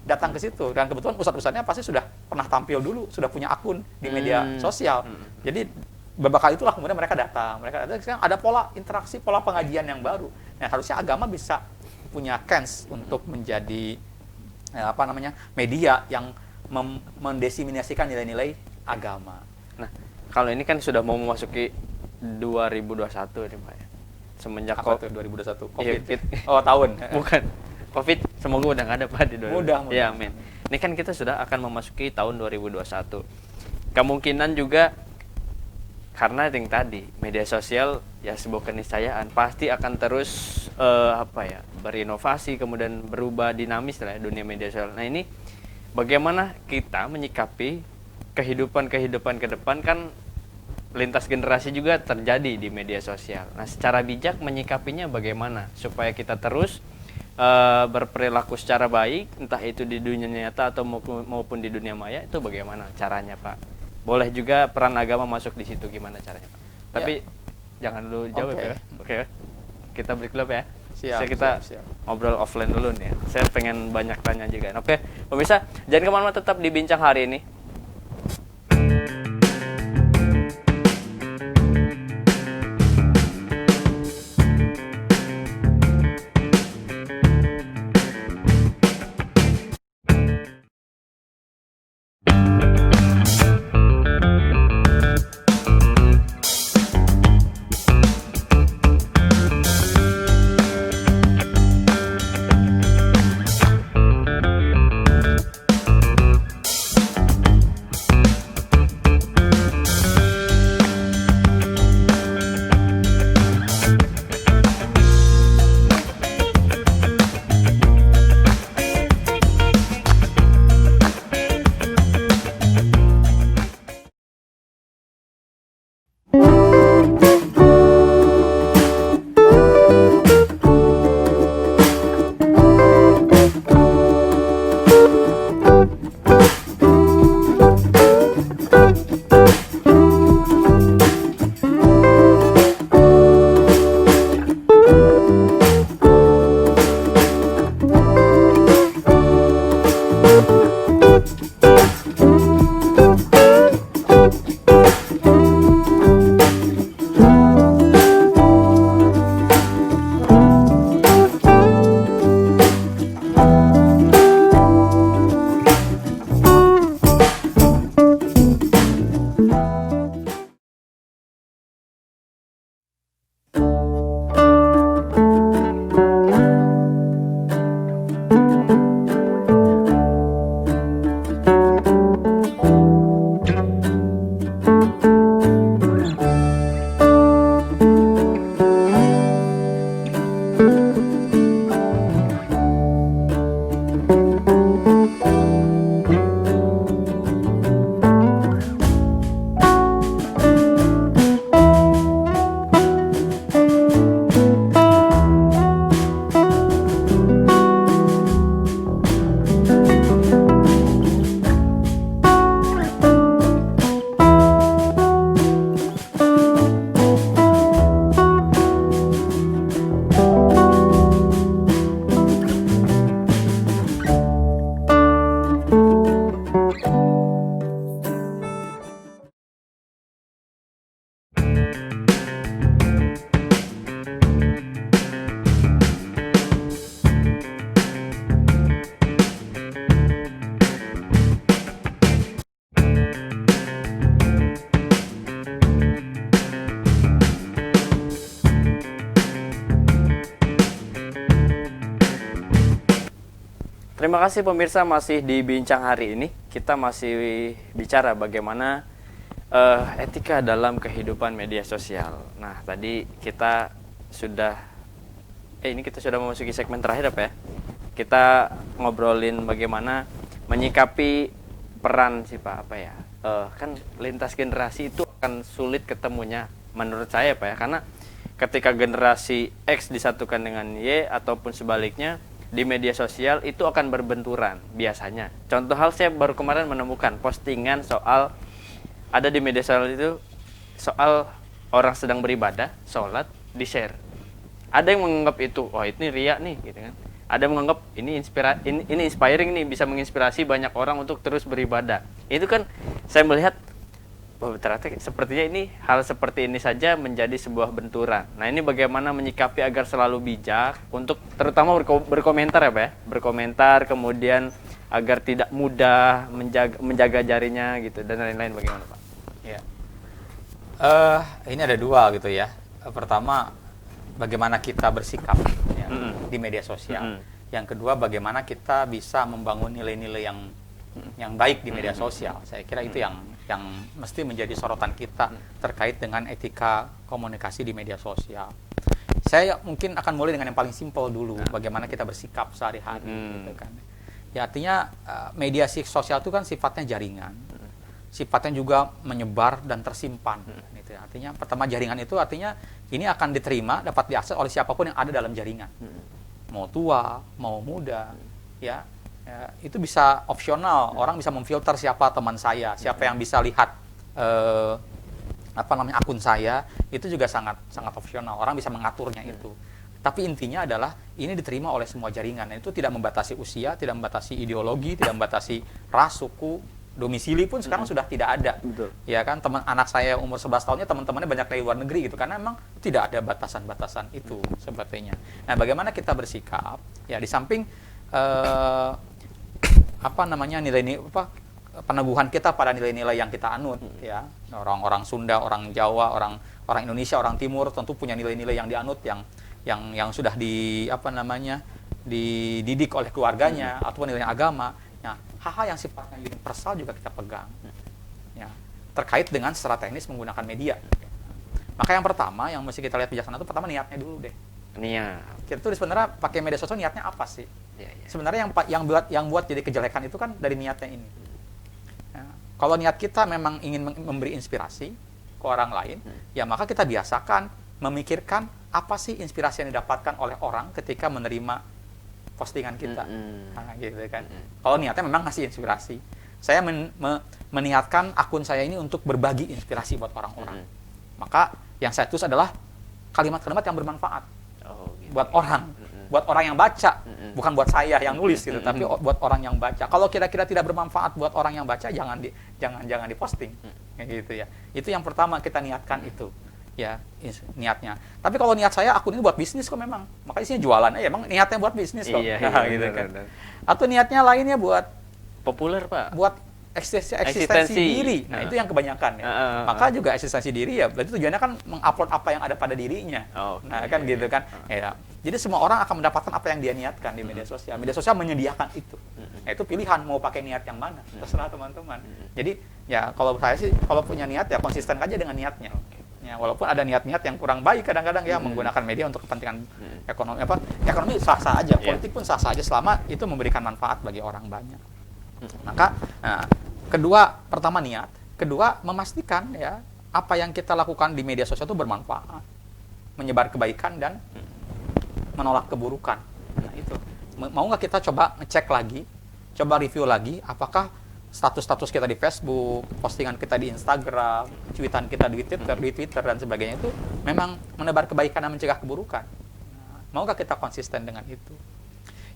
datang ke situ, dan kebetulan ustadz-ustadznya pasti sudah pernah tampil dulu, sudah punya akun di media sosial. Jadi beberapa kali itulah kemudian mereka datang. Sekarang ada pola interaksi, pola pengajian yang baru. Nah, harusnya agama bisa punya kans untuk menjadi media yang mendesiminasikan nilai-nilai agama. Nah, kalau ini kan sudah mau memasuki 2021 nih Pak ya. Semenjak apa tuh 2021? COVID. Oh, tahun. Bukan. COVID semoga udah nggak ada Pak di 2021. Mudah. Ya, amin. Ini kan kita sudah akan memasuki tahun 2021. Kemungkinan juga karena yang tadi media sosial ya sebuah keniscayaan pasti akan terus berinovasi, kemudian berubah dinamis lah ya, dunia media sosial. Nah, ini bagaimana kita menyikapi kehidupan ke depan, kan lintas generasi juga terjadi di media sosial. Nah, secara bijak menyikapinya bagaimana supaya kita terus berperilaku secara baik, entah itu di dunia nyata atau maupun di dunia maya, itu bagaimana caranya Pak? Boleh juga peran agama masuk di situ, gimana caranya Pak? Tapi jangan dulu jawab ya. Oke. Kita break dulu ya. Siap. Ngobrol offline dulu nih ya. Saya pengen banyak tanya juga. Oke, pemirsa, jangan kemana-mana, tetap di Bincang hari ini. terima kasih pemirsa, masih di Bincang hari ini. Kita masih bicara bagaimana etika dalam kehidupan media sosial. Nah, tadi kita sudah ini kita sudah memasuki segmen terakhir apa ya? Kita ngobrolin bagaimana menyikapi peran sih Pak, apa ya? Kan lintas generasi itu akan sulit ketemunya menurut saya Pak ya, karena ketika generasi X disatukan dengan Y ataupun sebaliknya di media sosial itu akan berbenturan biasanya. Contoh hal, saya baru kemarin menemukan postingan soal ada di media sosial itu soal orang sedang beribadah, sholat, di-share. Ada yang menganggap itu, oh ini riya nih, gitu kan. Ada yang menganggap ini inspiring nih, bisa menginspirasi banyak orang untuk terus beribadah. Itu kan saya melihat, oh, ternyata sepertinya ini hal seperti ini saja menjadi sebuah benturan. Nah, ini bagaimana menyikapi agar selalu bijak untuk terutama berkomentar ya Pak ya. Berkomentar, kemudian agar tidak mudah menjaga jarinya gitu dan lain-lain, bagaimana Pak? Ya. Ini ada dua gitu ya. Pertama, bagaimana kita bersikap ya, di media sosial. Yang kedua, bagaimana kita bisa membangun nilai-nilai yang baik di media sosial. Saya kira itu yang mesti menjadi sorotan kita terkait dengan etika komunikasi di media sosial. Saya mungkin akan mulai dengan yang paling simpel dulu, bagaimana kita bersikap sehari-hari, gitu kan. Ya, artinya media sosial itu kan sifatnya jaringan, sifatnya juga menyebar dan tersimpan. Gitu. Artinya pertama, jaringan itu artinya ini akan diterima, dapat diakses oleh siapapun yang ada dalam jaringan, mau tua, mau muda, ya. Ya, itu bisa opsional, orang bisa memfilter siapa teman saya, siapa yang bisa lihat akun saya, itu juga sangat opsional, orang bisa mengaturnya itu. Tapi intinya adalah ini diterima oleh semua jaringan, dan itu tidak membatasi usia, tidak membatasi ideologi, tidak membatasi ras, suku, domisili pun sekarang sudah tidak ada. Betul. Ya kan, teman anak saya umur 11 tahunnya teman-temannya banyak dari luar negeri gitu, karena memang tidak ada batasan-batasan itu sebetulnya. Nah, bagaimana kita bersikap? Ya, di samping nilai-nilai peneguhan kita pada nilai-nilai yang kita anut, ya, orang-orang Sunda, orang Jawa, orang Indonesia, orang Timur tentu punya nilai-nilai yang dianut yang sudah dididik oleh keluarganya ataupun nilai agama. Ya, hal-hal yang sifatnya universal juga kita pegang, ya, terkait dengan secara teknis menggunakan media. Maka yang pertama yang mesti kita lihat bijaksana itu pertama niatnya dulu deh. Niat. Kita tuh sebenarnya pakai media sosial niatnya apa sih? Ya. Sebenarnya yang buat jadi kejelekan itu kan dari niatnya ini. Ya, kalau niat kita memang ingin memberi inspirasi ke orang lain, ya maka kita biasakan memikirkan apa sih inspirasi yang didapatkan oleh orang ketika menerima postingan kita. Nah, gitu kan. Kalau niatnya memang ngasih inspirasi, saya meniatkan akun saya ini untuk berbagi inspirasi buat orang-orang. Maka yang saya tulis adalah kalimat-kalimat yang bermanfaat buat orang, buat orang yang baca, bukan buat saya yang nulis gitu, tapi buat orang yang baca. Kalau kira-kira tidak bermanfaat buat orang yang baca, jangan diposting, gitu ya. Itu yang pertama kita niatkan itu, ya niatnya. Tapi kalau niat saya akun ini buat bisnis kok memang, maka isinya jualan, emang niatnya buat bisnis kok, Iya, gitu kan. benar. Atau niatnya lainnya buat Populer Pak. buat eksistensi diri. Nah, itu yang kebanyakan ya. Maka juga eksistensi diri ya, berarti tujuannya kan mengupload apa yang ada pada dirinya. Nah, kan gitu kan. Ya. Jadi semua orang akan mendapatkan apa yang dia niatkan di media sosial. Media sosial menyediakan itu. Nah, itu pilihan mau pakai niat yang mana, terserah teman-teman. Jadi ya kalau saya sih kalau punya niat ya konsisten aja dengan niatnya. Ya, walaupun ada niat-niat yang kurang baik kadang-kadang ya menggunakan media untuk kepentingan ekonomi sah-sah aja, politik pun sah-sah aja selama itu memberikan manfaat bagi orang banyak. Maka pertama niat, kedua memastikan ya apa yang kita lakukan di media sosial itu bermanfaat, menyebar kebaikan dan menolak keburukan. Nah, itu mau nggak kita coba ngecek lagi, coba review lagi apakah status-status kita di Facebook, postingan kita di Instagram, cuitan kita di Twitter dan sebagainya itu memang menebar kebaikan dan mencegah keburukan. Nah, mau nggak kita konsisten dengan itu?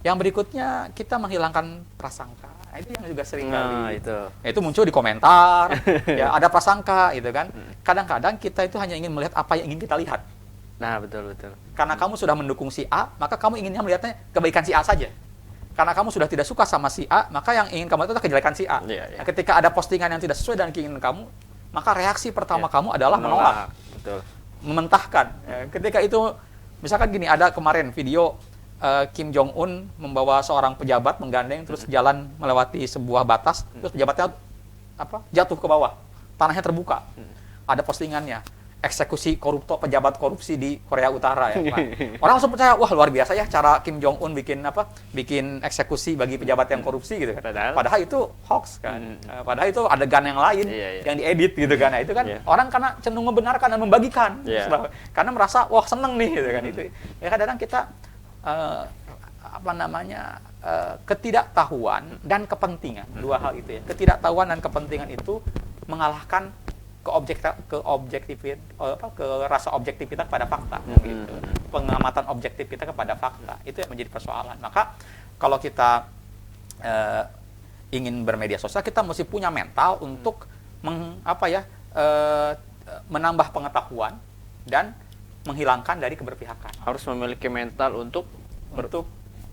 Yang berikutnya kita menghilangkan prasangka. Nah, itu yang juga sering kali. Itu muncul di komentar. Ya, ada prasangka gitu kan. Kadang-kadang kita itu hanya ingin melihat apa yang ingin kita lihat. Nah, betul. Karena kamu sudah mendukung si A, maka kamu inginnya melihatnya kebaikan si A saja. Karena kamu sudah tidak suka sama si A, maka yang ingin kamu itu adalah kejelekan si A. Nah, ketika ada postingan yang tidak sesuai dengan keinginan kamu, maka reaksi pertama kamu adalah menolak. Betul. Mementahkan. Ya, ketika itu misalkan gini, ada kemarin video Kim Jong Un membawa seorang pejabat menggandeng terus jalan melewati sebuah batas, terus pejabatnya jatuh ke bawah, tanahnya terbuka. Ada postingannya, eksekusi koruptor, pejabat korupsi di Korea Utara ya. Pak. Orang langsung percaya, wah luar biasa ya cara Kim Jong Un bikin eksekusi bagi pejabat yang korupsi gitu kan. Padahal itu hoax kan. Padahal itu adegan yang lain yang diedit gitu kan. Nah, itu kan orang karena cenderung membenarkan dan membagikan. Karena merasa wah seneng nih gitu kan itu. Ya kadang-kadang kita ketidaktahuan dan kepentingan, dua hal itu ya. Ketidaktahuan dan kepentingan itu mengalahkan ke rasa objektivitas pada fakta gitu. Pengamatan objektif kita kepada fakta itu yang menjadi persoalan. Maka kalau kita ingin bermedia sosial, kita mesti punya mental untuk menambah pengetahuan dan menghilangkan dari keberpihakan. Harus memiliki mental untuk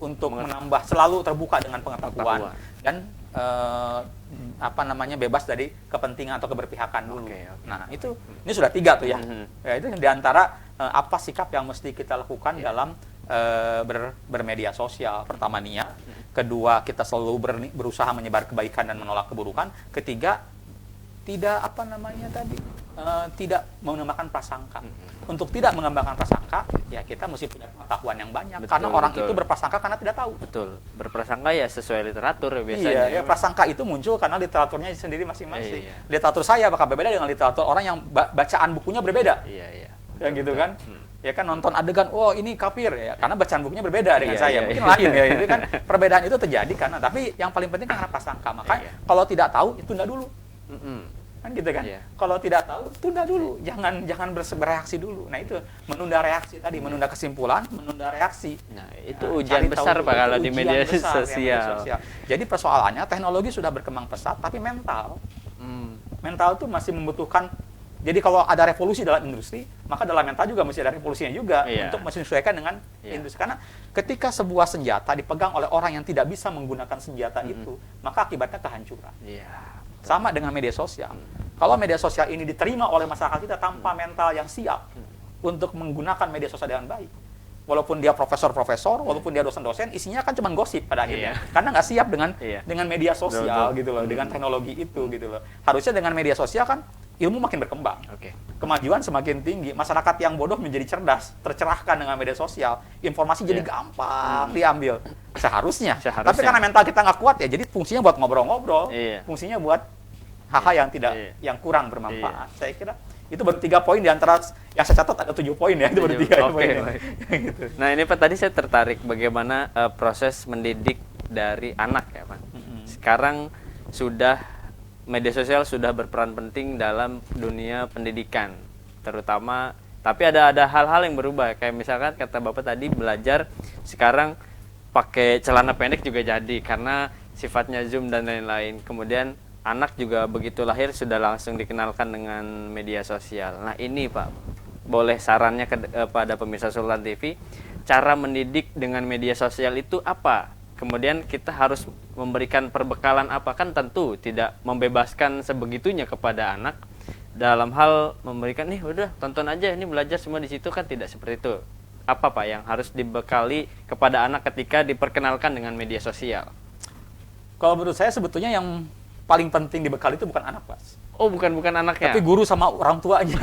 menambah, selalu terbuka dengan pengetahuan dan bebas dari kepentingan atau keberpihakan dulu. Nah, ini sudah 3 tuh ya. Ya itu diantara apa sikap yang mesti kita lakukan dalam bermedia sosial. Pertama niat, kedua kita selalu berusaha menyebar kebaikan dan menolak keburukan, ketiga tidak tidak mengembangkan prasangka. Untuk tidak mengembangkan prasangka, ya kita mesti punya pengetahuan yang banyak. Karena orang itu berprasangka karena tidak tahu. Betul. Berprasangka ya sesuai literatur biasanya. Iya, prasangka itu muncul karena literaturnya sendiri masing-masing. Literatur saya bakal berbeda dengan literatur orang yang bacaan bukunya berbeda. Iya. Yang gitu kan. Ya kan nonton adegan, oh ini kafir ya, karena bacaan bukunya berbeda dengan saya. Mungkin lain ya, itu kan perbedaan itu terjadi tapi yang paling penting karena prasangka. Maka kalau tidak tahu, tunda dulu. Kan gitu kan. Kalau tidak tahu, tunda dulu. Jangan bereaksi dulu. Nah, itu menunda reaksi tadi, menunda kesimpulan, menunda reaksi. Nah, itu ujian besar Pak kalau di media sosial. Jadi persoalannya teknologi sudah berkembang pesat, tapi mental. Mental itu masih membutuhkan. Jadi kalau ada revolusi dalam industri, maka dalam mental juga mesti ada revolusinya juga untuk menyesuaikan dengan industri. Karena ketika sebuah senjata dipegang oleh orang yang tidak bisa menggunakan senjata itu, maka akibatnya kehancuran. Sama dengan media sosial. Kalau media sosial ini diterima oleh masyarakat kita tanpa mental yang siap untuk menggunakan media sosial dengan baik, walaupun dia profesor-profesor, walaupun dia dosen-dosen, isinya kan cuma gosip pada akhirnya. Karena nggak siap dengan media sosial gitu loh, dengan teknologi itu gitu loh. Harusnya dengan media sosial kan ilmu makin berkembang, kemajuan semakin tinggi, masyarakat yang bodoh menjadi cerdas, tercerahkan dengan media sosial, informasi jadi gampang diambil. Seharusnya. Tapi karena mental kita nggak kuat ya, jadi fungsinya buat ngobrol-ngobrol, fungsinya buat hal-hal yang kurang bermanfaat. Saya kira itu baru 3 poin di antara yang saya catat ada 7 poin ya, itu baru 3 poin. Gitu. Nah, ini Pak tadi saya tertarik bagaimana proses mendidik dari anak ya Pak. Sekarang media sosial sudah berperan penting dalam dunia pendidikan, terutama. Tapi ada hal-hal yang berubah, kayak misalkan kata Bapak tadi belajar sekarang pakai celana pendek juga jadi karena sifatnya Zoom dan lain-lain. Kemudian anak juga begitu lahir sudah langsung dikenalkan dengan media sosial. Nah ini Pak, boleh sarannya kepada pemirsa Sultan TV, cara mendidik dengan media sosial itu apa? Kemudian kita harus memberikan perbekalan apa? Kan tentu tidak membebaskan sebegitunya kepada anak dalam hal memberikan nih udah tonton aja, ini belajar semua di situ, kan tidak seperti itu. Apa Pak yang harus dibekali kepada anak ketika diperkenalkan dengan media sosial? Kalau menurut saya sebetulnya yang paling penting dibekali itu bukan anak, Mas. Oh, bukan anaknya. Tapi guru sama orang tuanya.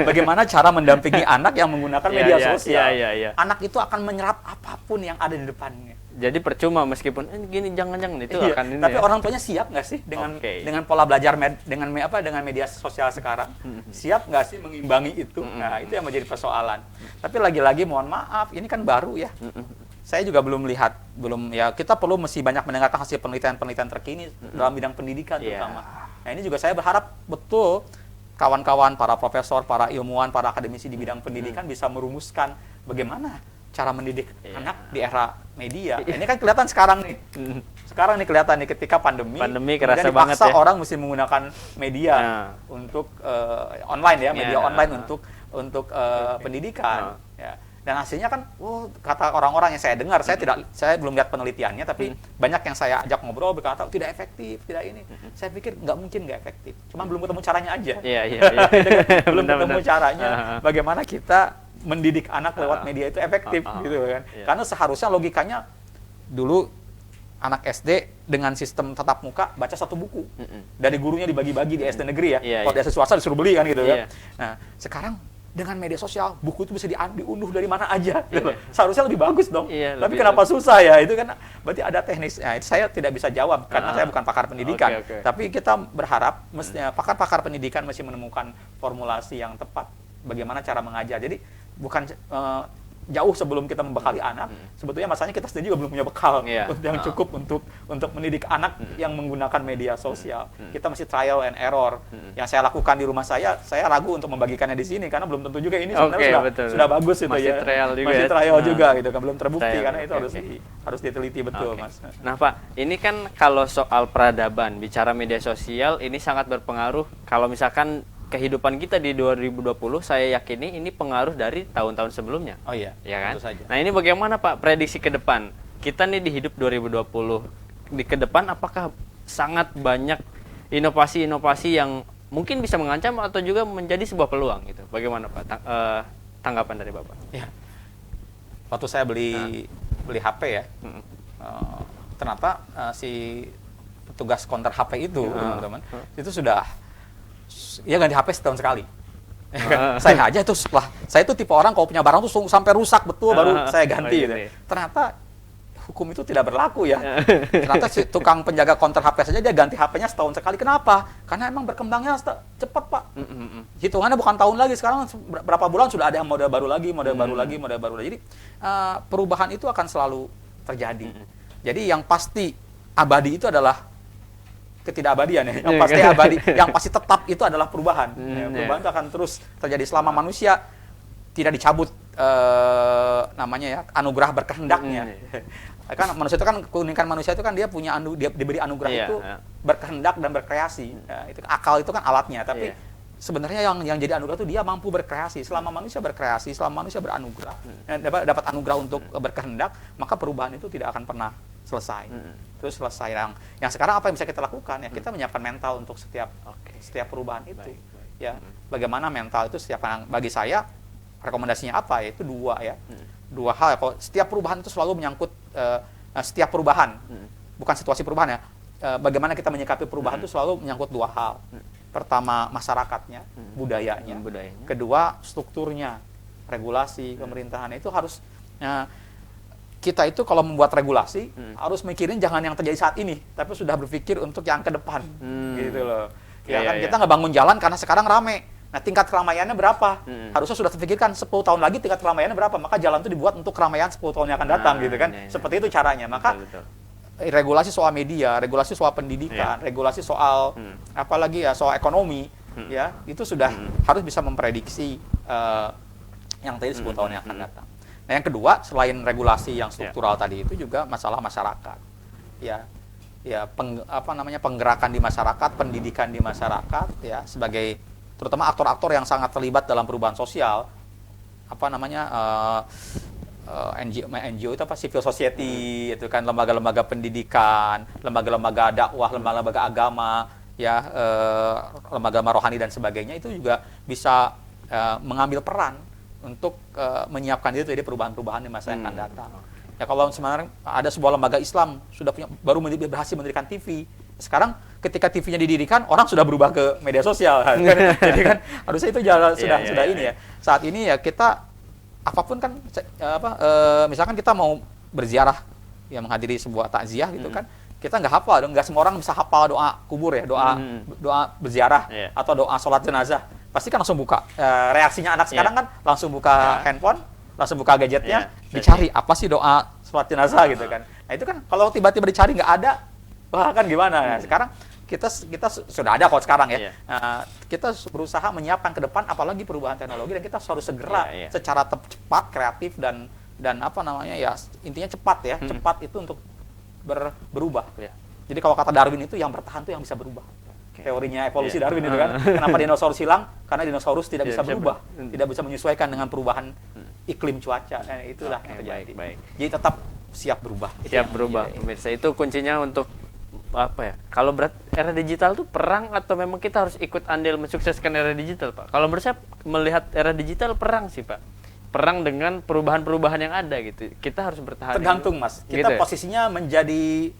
Bagaimana cara mendampingi anak yang menggunakan media sosial. Anak itu akan menyerap apapun yang ada di depannya. Jadi percuma meskipun gini jangan-jangan itu akan ini. Tapi orang tuanya siap nggak sih dengan pola belajar dengan media sosial sekarang? Siap nggak sih mengimbangi itu? Nah, itu yang menjadi persoalan. Tapi lagi-lagi mohon maaf, ini kan baru ya. Saya juga belum kita mesti banyak mendengarkan hasil penelitian-penelitian terkini dalam bidang pendidikan terutama. Nah, ini juga saya berharap betul kawan-kawan, para profesor, para ilmuwan, para akademisi di bidang pendidikan bisa merumuskan bagaimana cara mendidik anak di era media. Ini kan kelihatan sekarang nih. Sekarang nih kelihatan nih ketika pandemi kerasa banget ya. Orang mesti menggunakan media untuk online ya, media online untuk pendidikan. Ya. Dan hasilnya kan, kata orang-orang yang saya dengar, saya belum lihat penelitiannya, tapi banyak yang saya ajak ngobrol berkata tidak efektif, tidak ini. Saya pikir nggak mungkin nggak efektif, cuma belum ketemu caranya aja. Iya. Belum ketemu caranya. Bagaimana kita mendidik anak lewat media itu efektif gitu kan. Iya. Karena seharusnya logikanya dulu anak SD dengan sistem tatap muka baca satu buku. Dari gurunya dibagi-bagi di SD negeri ya. Iya, Kalau di SD swasta disuruh beli kan gitu Iya. kan. Nah, sekarang dengan media sosial, buku itu bisa diunduh dari mana aja. Gitu. Seharusnya lebih bagus dong. Iya, Tapi lebih- kenapa susah ya? Itu kan berarti ada teknis. Nah, itu saya tidak bisa jawab karena saya bukan pakar pendidikan. Oke. Tapi kita berharap mestinya pakar-pakar pendidikan mesti menemukan formulasi yang tepat bagaimana cara mengajar. Jadi bukan jauh sebelum kita membekali anak, sebetulnya masalahnya kita sendiri juga belum punya bekal Iya. yang cukup untuk mendidik anak yang menggunakan media sosial. Kita masih trial and error. Yang saya lakukan di rumah saya ragu untuk membagikannya di sini karena belum tentu juga ini sebenarnya Oke, betul. sudah bagus itu Masih ya. trial juga Masih ya. trial Nah. juga gitu kan, belum terbukti Trial, karena itu oke. harus diteliti betul, Oke. Mas. Nah Pak, ini kan kalau soal peradaban, bicara media sosial ini sangat berpengaruh. Kalau misalkan kehidupan kita di 2020, saya yakini ini pengaruh dari tahun-tahun sebelumnya. Oh iya, Ya kan? tentu saja. Nah ini bagaimana Pak prediksi ke depan? Kita nih di hidup 2020, di ke depan apakah sangat banyak inovasi-inovasi yang mungkin bisa mengancam atau juga menjadi sebuah peluang gitu? Bagaimana Pak tanggapan dari Bapak? Ya. Waktu saya beli HP ya, ternyata si petugas counter HP itu, teman-teman, itu sudah ganti HP setahun sekali. Saya aja tuh saya tuh tipe orang kalau punya barang tuh sampai rusak betul baru saya ganti. Gitu. Ternyata hukum itu tidak berlaku ya. Ternyata si tukang penjaga counter HP saja dia ganti HP-nya setahun sekali. Kenapa? Karena emang berkembangnya cepat, Pak. Hitungannya bukan tahun lagi, sekarang berapa bulan sudah ada yang model baru lagi. Jadi perubahan itu akan selalu terjadi. Jadi yang pasti abadi itu adalah ketidakabadian ya. Yang pasti abadi, yang pasti tetap itu adalah perubahan. Perubahan itu akan terus terjadi selama manusia tidak dicabut namanya ya anugerah berkehendaknya. Kan manusia itu kan keunikan manusia itu kan dia punya dia diberi anugerah itu berkehendak dan berkreasi. Itu akal itu kan alatnya, tapi sebenarnya yang jadi anugerah itu dia mampu berkreasi. Selama manusia berkreasi, selama manusia beranugerah, dapat anugerah untuk berkehendak, maka perubahan itu tidak akan pernah selesai. Terus selesai. Yang sekarang apa yang bisa kita lakukan ya? Kita menyiapkan mental untuk setiap perubahan itu. Ya, bagaimana mental itu bagi saya rekomendasinya apa? Yaitu dua ya. Dua hal. Kalau setiap perubahan itu selalu menyangkut setiap perubahan, bukan situasi perubahan ya. Bagaimana kita menyikapi perubahan itu selalu menyangkut dua hal. Pertama masyarakatnya, budayanya. Kedua strukturnya, regulasi pemerintahan itu harus kita itu kalau membuat regulasi harus mikirin jangan yang terjadi saat ini, tapi sudah berpikir untuk yang ke depan, gitu loh. Kita nggak bangun jalan karena sekarang rame. Nah, tingkat keramaiannya berapa? Harusnya sudah terpikirkan 10 tahun lagi tingkat keramaiannya berapa, maka jalan itu dibuat untuk keramaian 10 tahun yang akan datang, gitu kan? Seperti itu caranya. Maka regulasi soal media, regulasi soal pendidikan, regulasi soal apalagi ya soal ekonomi, ya itu sudah harus bisa memprediksi yang tadi 10 tahun yang akan datang. Nah, yang kedua selain regulasi yang struktural tadi itu juga masalah masyarakat, penggerakan di masyarakat, pendidikan di masyarakat, ya sebagai terutama aktor-aktor yang sangat terlibat dalam perubahan sosial, NGO itu civil society, itu kan lembaga-lembaga pendidikan, lembaga-lembaga dakwah, lembaga-lembaga agama, lembaga rohani dan sebagainya itu juga bisa mengambil peran untuk menyiapkan diri dari perubahan-perubahan di masa yang akan datang. Ya kalau sebenarnya ada sebuah lembaga Islam baru berhasil mendirikan TV. Sekarang ketika TV-nya didirikan, orang sudah berubah ke media sosial. Jadi kan harusnya itu sudah ini ya. Saat ini ya kita apapun kan misalkan kita mau berziarah ya menghadiri sebuah takziah gitu kan. Kita nggak hafal dong, nggak semua orang bisa hafal doa kubur ya, doa berziarah atau doa sholat jenazah. Pasti kan langsung buka. Reaksinya anak sekarang kan langsung buka handphone, langsung buka gadgetnya, dicari apa sih doa sholat jenazah gitu kan. Nah itu kan kalau tiba-tiba dicari nggak ada, wah kan gimana? Nah, sekarang kita sudah ada kok sekarang ya. Kita berusaha menyiapkan ke depan apalagi perubahan teknologi dan kita harus segera secara cepat, kreatif dan intinya cepat ya. Cepat itu untuk berubah. Jadi kalau kata Darwin itu yang bertahan itu yang bisa berubah. Teorinya evolusi Darwin itu kan. Kenapa dinosaurus hilang? Karena dinosaurus tidak bisa berubah, tidak bisa menyesuaikan dengan perubahan iklim cuaca. Nah, itulah yang terjadi. Baik. Jadi tetap siap berubah. Siap berubah. Pemirsa, itu kuncinya untuk apa ya? Kalau berat era digital tuh perang atau memang kita harus ikut andil mensukseskan era digital, Pak? Kalau menurut saya melihat era digital perang sih, Pak. perang dengan perubahan-perubahan yang ada gitu. Kita harus bertahan. Tergantung hidup. Mas. Kita Gitu ya? posisinya menjadi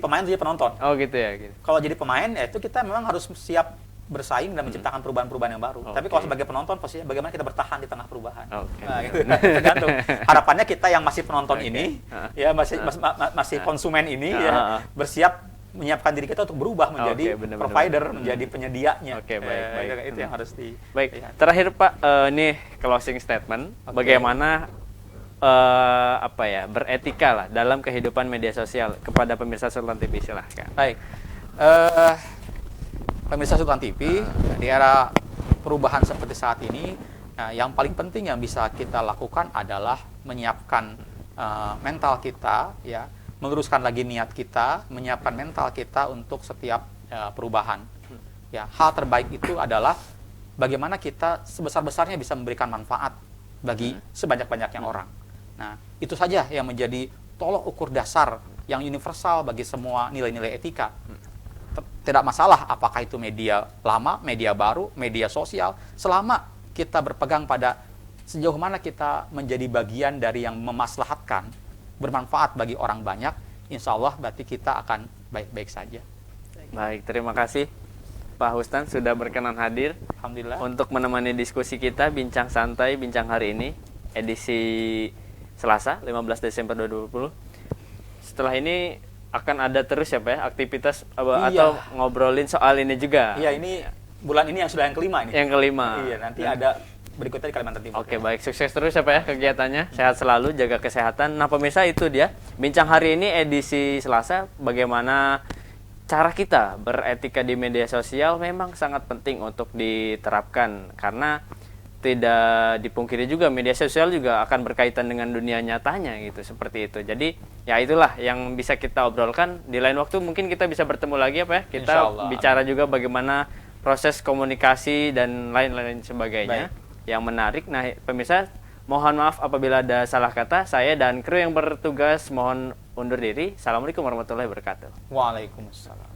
pemain atau jadi penonton. Oh gitu ya. Gitu. Kalau jadi pemain ya itu kita memang harus siap bersaing dan menciptakan perubahan-perubahan yang baru. Tapi kalau sebagai penonton posisinya bagaimana kita bertahan di tengah perubahan. Nah, gitu. Tergantung. Harapannya kita yang masih penonton ini ya masih konsumen ini ya bersiap menyiapkan diri kita untuk berubah menjadi provider, menjadi penyedianya. Baik. Itu yang harus di. Baik. Terakhir Pak, ini closing statement. Bagaimana beretika lah dalam kehidupan media sosial kepada pemirsa Sultan TV, silahkan. Baik. Pemirsa Sultan TV, di era perubahan seperti saat ini, yang paling penting yang bisa kita lakukan adalah menyiapkan mental kita, ya, meluruskan lagi niat kita, menyiapkan mental kita untuk setiap perubahan. Ya, hal terbaik itu adalah bagaimana kita sebesar-besarnya bisa memberikan manfaat bagi sebanyak-banyaknya orang. Nah, itu saja yang menjadi tolok ukur dasar yang universal bagi semua nilai-nilai etika. Tidak masalah apakah itu media lama, media baru, media sosial, selama kita berpegang pada sejauh mana kita menjadi bagian dari yang memaslahatkan, bermanfaat bagi orang banyak, insya Allah berarti kita akan baik-baik saja. Baik, terima kasih Pak Hustan sudah berkenan hadir. Alhamdulillah. Untuk menemani diskusi kita, bincang santai, bincang hari ini, edisi Selasa, 15 Desember 2020. Setelah ini akan ada terus ya Pak ya, aktivitas atau ngobrolin soal ini juga. Iya, ini bulan ini yang sudah yang kelima ini. Yang kelima. Iya, nanti ada berikutnya di Kalimantan Timur. Oke, baik. Sukses terus ya Pak ya kegiatannya. Sehat selalu, jaga kesehatan. Nah pemirsa, itu dia bincang hari ini edisi Selasa. Bagaimana cara kita beretika di media sosial memang sangat penting untuk diterapkan. Karena tidak dipungkiri juga media sosial juga akan berkaitan dengan dunia nyatanya gitu, seperti itu. Jadi ya itulah yang bisa kita obrolkan. Di lain waktu mungkin kita bisa bertemu lagi ya Pak ya. Kita bicara juga bagaimana proses komunikasi dan lain-lain sebagainya. Yang menarik. Nah pemirsa, mohon maaf apabila ada salah kata. Saya dan kru yang bertugas mohon undur diri. Assalamualaikum warahmatullahi wabarakatuh. Waalaikumsalam.